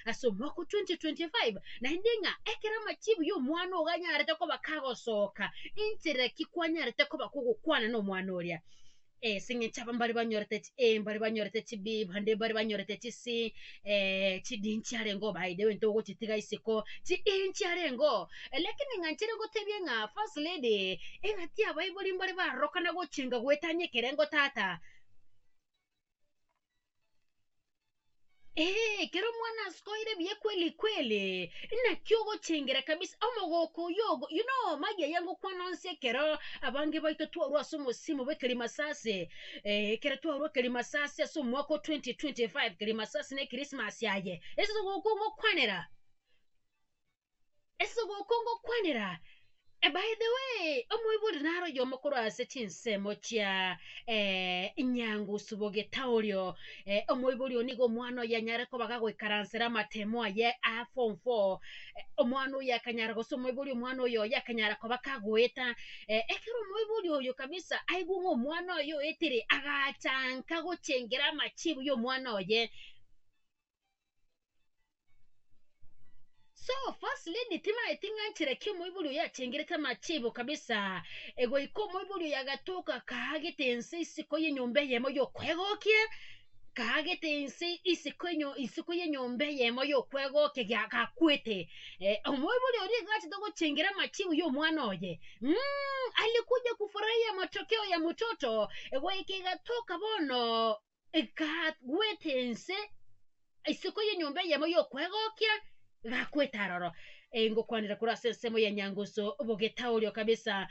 aso mwaka 2025 na ndinga ekera machibu yo mwana oganyarete ko bakagosoka intire kikwanyarete ko bakugukwana no mwana oria singe chapa mbali banyorete chibi bande bali banyorete chisi chidinchi arengo baide wento go chitiga isiko chi inchi arengo lakini nganchire go tebye nga first lady engati abaiboli mbali baroka na go chinga gwetanye kerengo tata kero mwana skoire bie kweli kweli na kyogo chengera kabisa omogoko yogo magia yangu kwa nonse kero abange baito twarwa somo simu bekeli masase kero twarwa keli masase so mwako 2025 keli masase ne Christmas yaje eso go kongo kwanera by the way omoibuli naro yomokoro ase chinsemo chia inyangu suboge taulio omoibuli onigo mwano yanyare ko bagagwikaransera matemo ye a form 4 omwano yakanyara go somoibuli mwano yo yakanyara ko bakagweta ekero omoibuli oyo kabisa aigungo mwano yo etire agachanka go chengera machibu yo mwano ye. So first lady tima itinga nchire kimo ibulu ya chengireta machibo kabisa ego ikomo ibulu ya gatoka kahagete ensi isiko ye nyombe yemo yo kwegokie kahagete ensi isiko ye nyombe yemo yo kwegokie gakwete omo ibulu ori gachi dogo chengira machibo yo mwana oye alikuja kufurahia matokeo ya mtoto ego ikigatoka bono ikagwete ensi isiko ye nyombe yemo yo kwegokie gakwetaroro ngo kwanira kurasesemo ya nyanguso bogetaulio kabisa